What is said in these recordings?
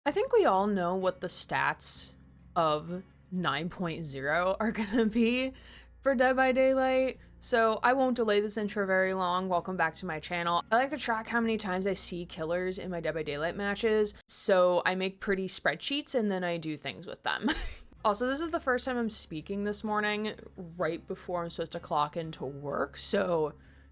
I think we all know what the stats of 9.0 are gonna be for Dead by Daylight, so I won't delay this intro very long. Welcome back to my channel. I like to track how many times I see killers in my Dead by Daylight matches, so I make pretty spreadsheets and then I do things with them. Also, this is the first time I'm speaking this morning right before I'm supposed to clock into work, so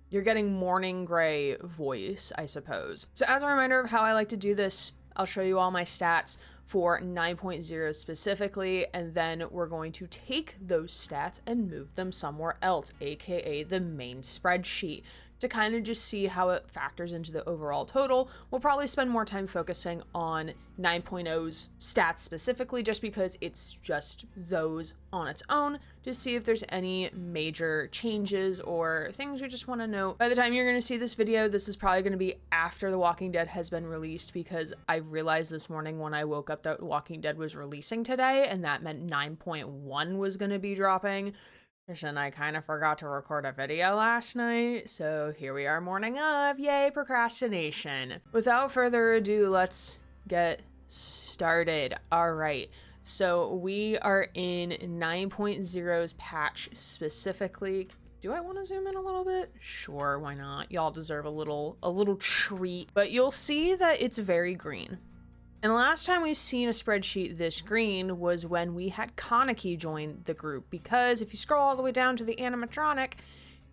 you're getting morning gray voice, I suppose. So as a reminder of how I like to do this, I'll show you all my stats for 9.0 specifically, and then we're going to take those stats and move them somewhere else, aka the main spreadsheet, to kind of just see how it factors into the overall total. We'll probably spend more time focusing on 9.0's stats specifically, just because it's just those on its own, to see if there's any major changes or things we just want to know. By the time you're going to see this video, this is probably going to be after The Walking Dead has been released, because I realized this morning when I woke up that The Walking Dead was releasing today, and that meant 9.1 was going to be dropping. And I kind of forgot to record a video last night, so here we are morning of. Yay, procrastination. Without further ado, let's get started. All right, so we are in 9.0's patch specifically. Do I want to zoom in a little bit? Sure, why not? Y'all deserve a little treat. But you'll see that it's very green. And the last time we've seen a spreadsheet this green was when we had Kaneki join the group, because if you scroll all the way down to the animatronic,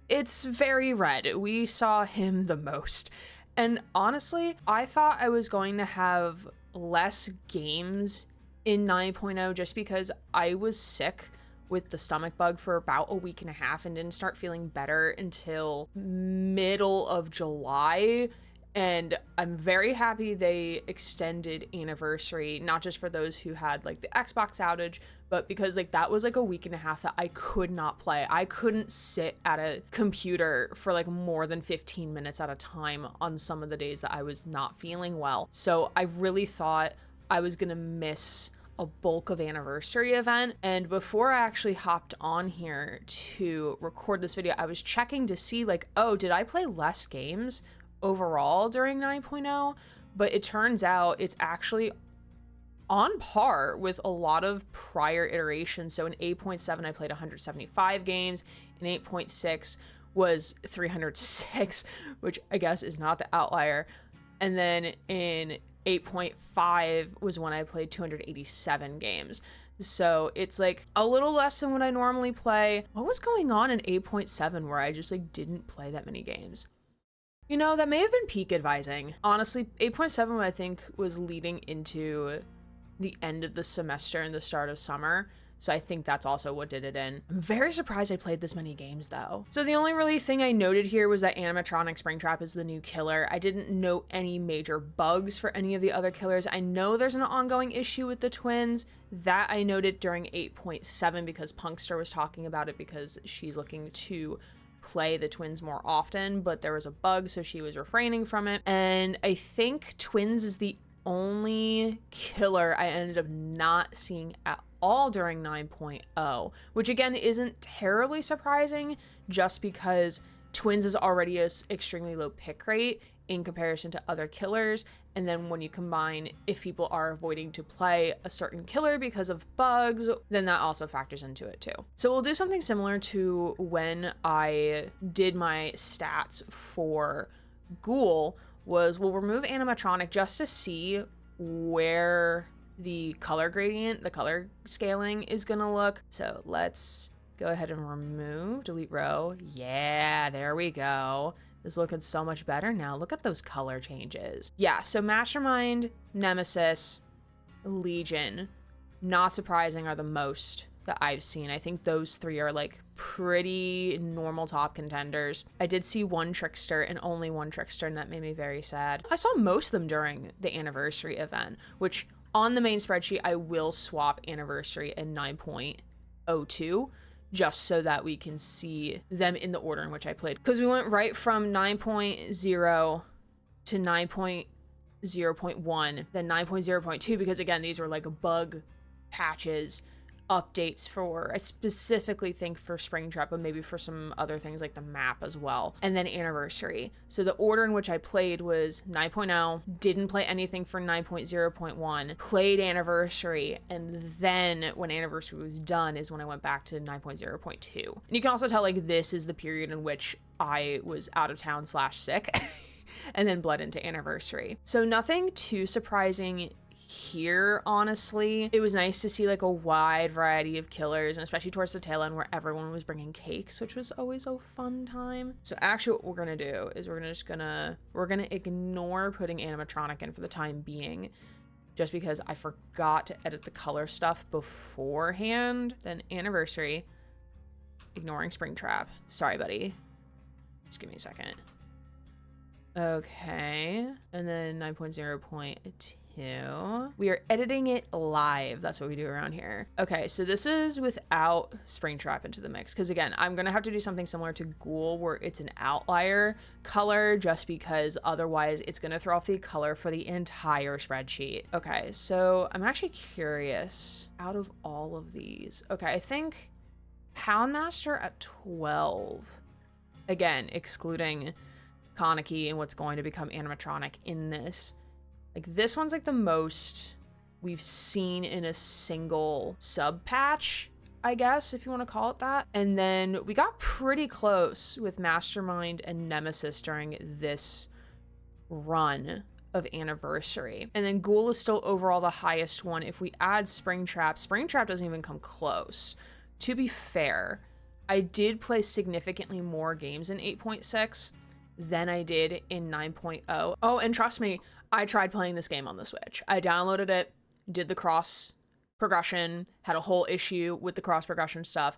it's very red. We saw him the most. And honestly, I thought I was going to have less games in 9.0 just because I was sick with the stomach bug for about a week and a half and didn't start feeling better until middle of July. And I'm very happy they extended Anniversary, not just for those who had like the Xbox outage, but because like that was like a week and a half that I could not play. I couldn't sit at a computer for like more than 15 minutes at a time on some of the days that I was not feeling well. So I really thought I was gonna miss a bulk of Anniversary event. And before I actually hopped on here to record this video, I was checking to see like, oh, did I play less games overall during 9.0? But it turns out it's actually on par with a lot of prior iterations. So in 8.7 I played 175 games, in 8.6 was 306, which I guess is not the outlier, and then in 8.5 was when I played 287 games. So it's like a little less than what I normally play. What was going on in 8.7 where I just like didn't play that many games? You know, that may have been peak advising. Honestly, 8.7 I think was leading into the end of the semester and the start of summer. So I think that's also what did it in. I'm very surprised I played this many games though. So the only really thing I noted here was that animatronic Springtrap is the new killer. I didn't note any major bugs for any of the other killers. I know there's an ongoing issue with the twins. That I noted during 8.7 because Punkster was talking about it, because she's looking to play the twins more often, but there was a bug, so she was refraining from it. And I think twins is the only killer I ended up not seeing at all during 9.0, which again isn't terribly surprising, just because twins is already an extremely low pick rate in comparison to other killers. And then when you combine if people are avoiding to play a certain killer because of bugs, then that also factors into it too. So we'll do something similar to when I did my stats for Ghoul, was we'll remove animatronic just to see where the color gradient, the color scaling is gonna look. So let's go ahead and remove, delete row. Yeah, there we go. Is looking so much better now. Look at those color changes. Yeah, so Mastermind, Nemesis, Legion, not surprising, are the most that I've seen. I think those three are like pretty normal top contenders. I did see one Trickster and only one Trickster, and that made me very sad. I saw most of them during the Anniversary event, which on the main spreadsheet, I will swap Anniversary and 9.02. just so that we can see them in the order in which I played. Because we went right from 9.0 to 9.0.1, then 9.0.2, because again, these were like bug patches updates for, I specifically think for Springtrap, but maybe for some other things like the map as well, and then Anniversary. So the order in which I played was 9.0, didn't play anything for 9.0.1, played Anniversary, and then when Anniversary was done is when I went back to 9.0.2. And you can also tell, like, this is the period in which I was out of town / sick and then bled into Anniversary. So nothing too surprising here, honestly. It was nice to see like a wide variety of killers, and especially towards the tail end where everyone was bringing cakes, which was always a fun time. So actually what we're gonna do is we're gonna ignore putting animatronic in for the time being, just because I forgot to edit the color stuff beforehand. Then Anniversary, ignoring Springtrap. Sorry, buddy. Just give me a second. Okay, and then 9.0.2. We are editing it live. That's what we do around here. Okay, so this is without Springtrap into the mix, because again, I'm gonna have to do something similar to Ghoul where it's an outlier color, just because otherwise it's gonna throw off the color for the entire spreadsheet. Okay, so I'm actually curious, out of all of these, okay, I think Poundmaster at 12, again, excluding Kaneki and what's going to become animatronic in this. Like, this one's like the most we've seen in a single sub patch, I guess, if you want to call it that. And then we got pretty close with Mastermind and Nemesis during this run of Anniversary. And then Ghoul is still overall the highest one. If we add Springtrap doesn't even come close. To be fair, I did play significantly more games in 8.6 than I did in 9.0. Oh, and trust me, I tried playing this game on the Switch. I downloaded it, did the cross progression, had a whole issue with the cross progression stuff,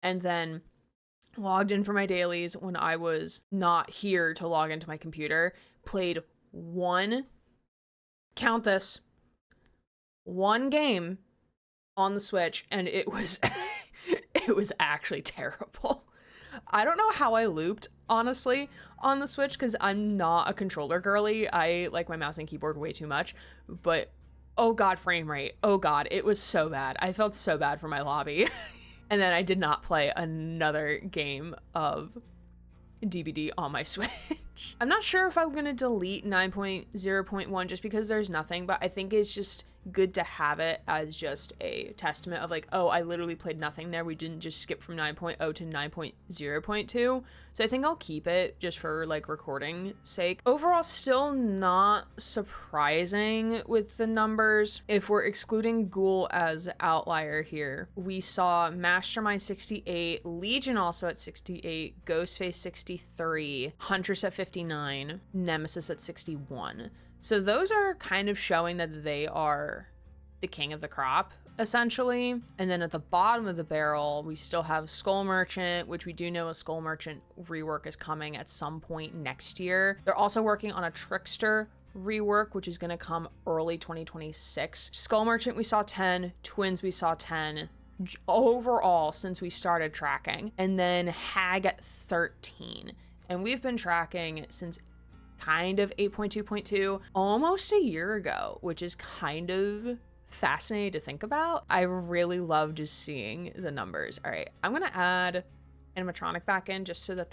and then logged in for my dailies when I was not here to log into my computer, played count this, one game on the Switch, and it was it was actually terrible. I don't know how I looped, honestly, on the Switch, because I'm not a controller girly. I like my mouse and keyboard way too much, but oh god, frame rate. Oh god, it was so bad. I felt so bad for my lobby. And then I did not play another game of DBD on my Switch. I'm not sure if I'm gonna delete 9.0.1 just because there's nothing, but I think it's just good to have it as just a testament of like, oh, I literally played nothing there. We didn't just skip from 9.0 to 9.0.2. So I think I'll keep it just for like recording sake. Overall, still not surprising with the numbers. If we're excluding Ghoul as outlier here, we saw Mastermind 68, Legion also at 68, Ghostface 63, Huntress at 59, Nemesis at 61. So those are kind of showing that they are the king of the crop, essentially. And then at the bottom of the barrel, we still have Skull Merchant, which we do know a Skull Merchant rework is coming at some point next year. They're also working on a Trickster rework, which is going to come early 2026. Skull Merchant, we saw 10. Twins, we saw 10. Overall, since we started tracking. And then Hag at 13. And we've been tracking since kind of 8.2.2 almost a year ago, which is kind of fascinating to think about. I really love just seeing the numbers. All right, I'm gonna add animatronic back in just so that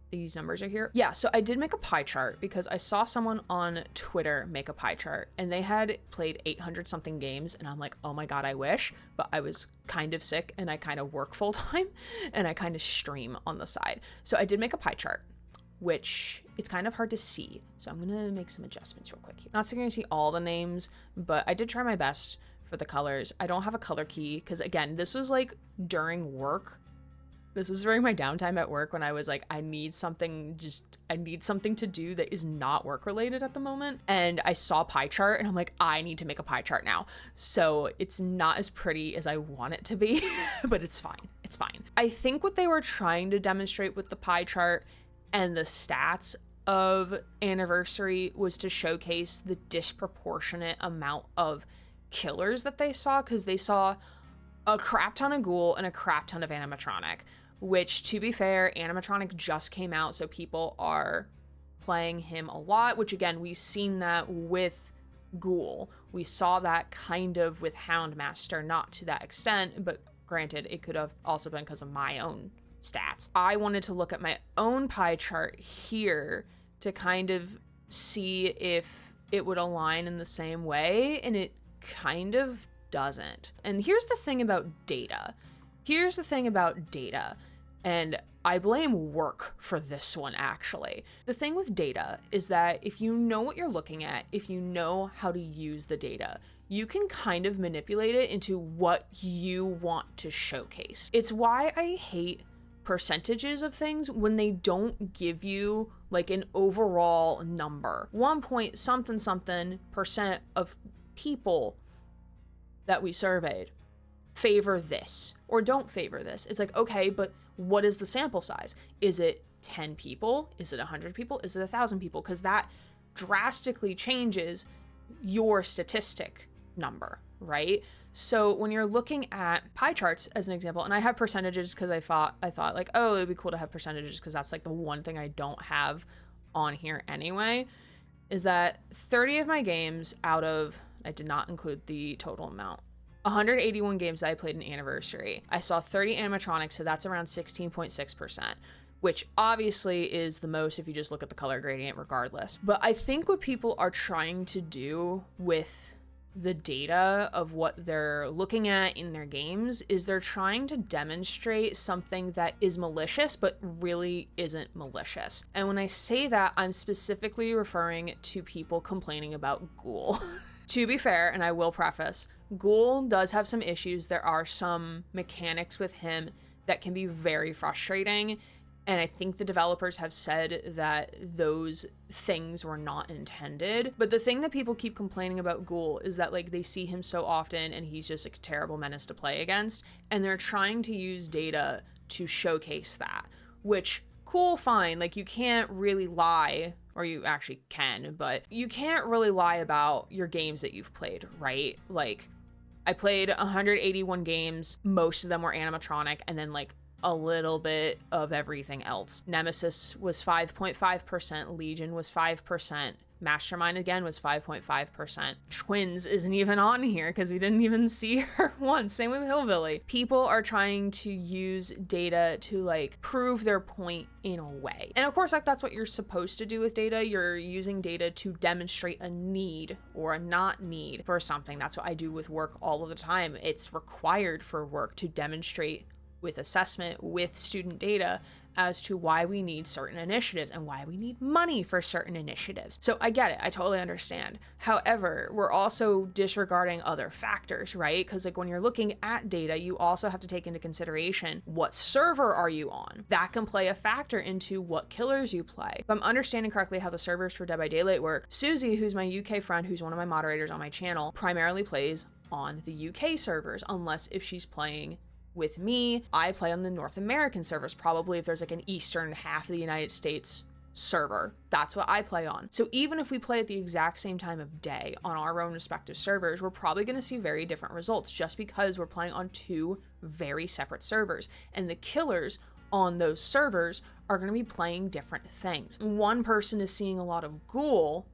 these numbers are here. Yeah, so I did make a pie chart because I saw someone on Twitter make a pie chart and they had played 800 something games, and I'm like, oh my god, I wish, but I was kind of sick and I kind of work full time and I kind of stream on the side. So I did make a pie chart, which it's kind of hard to see. So I'm gonna make some adjustments real quick here. Not so you're gonna see all the names, but I did try my best for the colors. I don't have a color key because again, this was like during work. This was during my downtime at work when I was like, I need something to do that is not work related at the moment. And I saw pie chart and I'm like, I need to make a pie chart now. So it's not as pretty as I want it to be, but it's fine. It's fine. I think what they were trying to demonstrate with the pie chart and the stats of Anniversary was to showcase the disproportionate amount of killers that they saw, because they saw a crap ton of Ghoul and a crap ton of animatronic, which, to be fair, animatronic just came out, so people are playing him a lot, which again, we've seen that with Ghoul. We saw that kind of with Houndmaster, not to that extent, but granted, it could have also been because of my own stats. I wanted to look at my own pie chart here to kind of see if it would align in the same way, and it kind of doesn't. And here's the thing about data. And I blame work for this one, actually. The thing with data is that if you know what you're looking at, if you know how to use the data, you can kind of manipulate it into what you want to showcase. It's why I hate percentages of things when they don't give you like an overall number. 1 point something something percent of people that we surveyed favor this or don't favor this. It's like, okay, but what is the sample size? Is it 10 people? Is it 100 people? Is it 1,000 people? Because that drastically changes your statistic number, right? So when you're looking at pie charts as an example, and I have percentages because I thought like, oh, it'd be cool to have percentages because that's like the one thing I don't have on here anyway, is that 30 of my games out of, I did not include the total amount, 181 games that I played in Anniversary, I saw 30 animatronics, so that's around 16.6%, which obviously is the most if you just look at the color gradient regardless. But I think what people are trying to do with the data of what they're looking at in their games is they're trying to demonstrate something that is malicious but really isn't malicious. And when I say that, I'm specifically referring to people complaining about Ghoul. To be fair, and I will preface, Ghoul does have some issues. There are some mechanics with him that can be very frustrating, and I think the developers have said that those things were not intended. But the thing that people keep complaining about Ghoul is that like they see him so often and he's just like a terrible menace to play against, and they're trying to use data to showcase that, which cool, fine. Like you can't really lie, or you actually can, but you can't really lie about your games that you've played, right? Like I played 181 games, most of them were animatronic, and then like a little bit of everything else. Nemesis was 5.5%, Legion was 5%, Mastermind again was 5.5%. Twins isn't even on here because we didn't even see her once. Same with Hillbilly. People are trying to use data to like prove their point in a way. And of course, like that's what you're supposed to do with data. You're using data to demonstrate a need or a not need for something. That's what I do with work all of the time. It's required for work to demonstrate with assessment, with student data, as to why we need certain initiatives and why we need money for certain initiatives. So I get it, I totally understand. However, we're also disregarding other factors, right? Because like when you're looking at data, you also have to take into consideration what server are you on? That can play a factor into what killers you play. If I'm understanding correctly how the servers for Dead by Daylight work, Susie, who's my UK friend, who's one of my moderators on my channel, primarily plays on the UK servers, unless if she's playing with me. I play on the North American servers, probably if there's like an eastern half of the United States server. That's what I play on. So even if we play at the exact same time of day on our own respective servers, we're probably going to see very different results just because we're playing on two very separate servers. And the killers on those servers are going to be playing different things. One person is seeing a lot of Ghoul,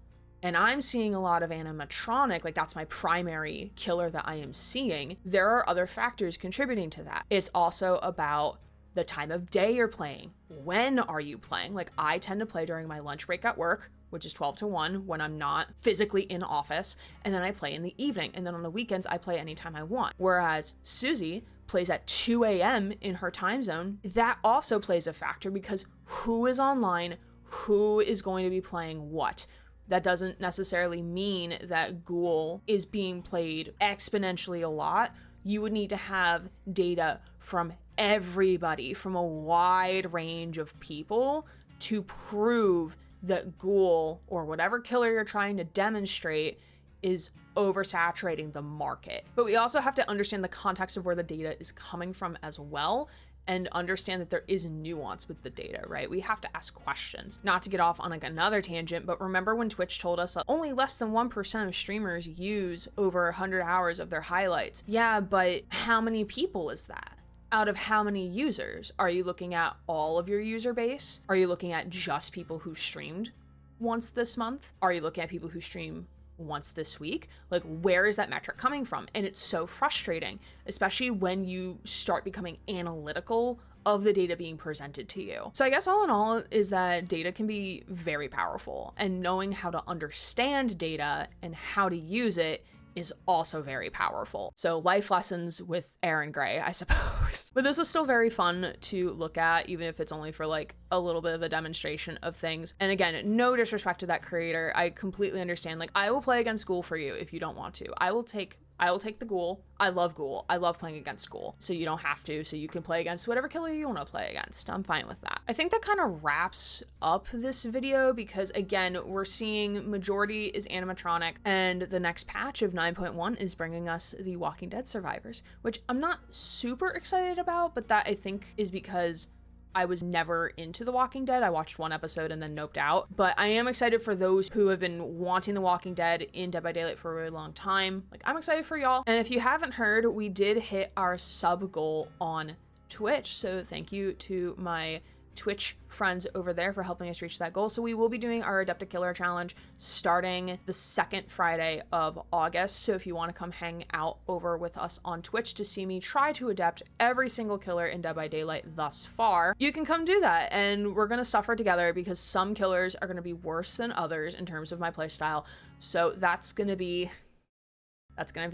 and I'm seeing a lot of animatronic, like that's my primary killer that I am seeing. There are other factors contributing to that. It's also about the time of day you're playing. When are you playing? Like I tend to play during my lunch break at work, which is 12 to 1 when I'm not physically in office, and then I play in the evening, and then on the weekends I play anytime I want. Whereas Susie plays at 2 a.m. in her time zone. That also plays a factor because who is online, who is going to be playing what? That doesn't necessarily mean that Ghoul is being played exponentially a lot. You would need to have data from everybody, from a wide range of people to prove that Ghoul or whatever killer you're trying to demonstrate is oversaturating the market. But we also have to understand the context of where the data is coming from as well, and understand that there is nuance with the data, right? We have to ask questions. Not to get off on like another tangent, but remember when Twitch told us that only less than 1% of streamers use over 100 hours of their highlights? Yeah, but how many people is that? Out of how many users? Are you looking at all of your user base? Are you looking at just people who streamed once this month? Are you looking at people who stream once this week. Like, where is that metric coming from? And it's so frustrating, especially when you start becoming analytical of the data being presented to you. So I guess all in all is that data can be very powerful, and knowing how to understand data and how to use it is also very powerful. So life lessons with Aaron Gray, I suppose. But this was still very fun to look at, even if it's only for like a little bit of a demonstration of things. And again, no disrespect to that creator. I completely understand. Like, I will play against Ghoul for you if you don't want to. I will take the Ghoul. I love Ghoul. I love playing against Ghoul. So you don't have to. So you can play against whatever killer you want to play against. I'm fine with that. I think that kind of wraps up this video because, again, we're seeing majority is animatronic, and the next patch of 9.1 is bringing us the Walking Dead survivors, which I'm not super excited about, but that I think is because I was never into The Walking Dead. I watched one episode and then noped out. But I am excited for those who have been wanting The Walking Dead in Dead by Daylight for a really long time. Like, I'm excited for y'all. And if you haven't heard, we did hit our sub goal on Twitch. So thank you to my Twitch friends over there for helping us reach that goal. So we will be doing our Adept a Killer challenge starting the second Friday of August. So if you want to come hang out over with us on Twitch to see me try to adept every single killer in Dead by Daylight thus far, you can come do that. And we're going to suffer together because some killers are going to be worse than others in terms of my playstyle. So that's going to be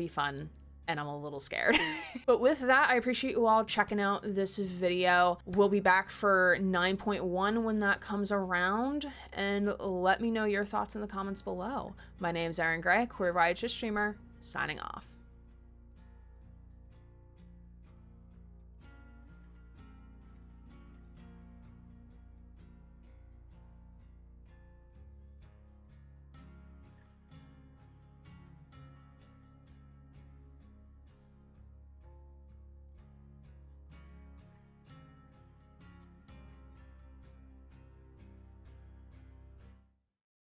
fun. And I'm a little scared. But with that, I appreciate you all checking out this video. We'll be back for 9.1 when that comes around, and let me know your thoughts in the comments below. My name's Aaron Gray, Queer Riotous streamer, signing off.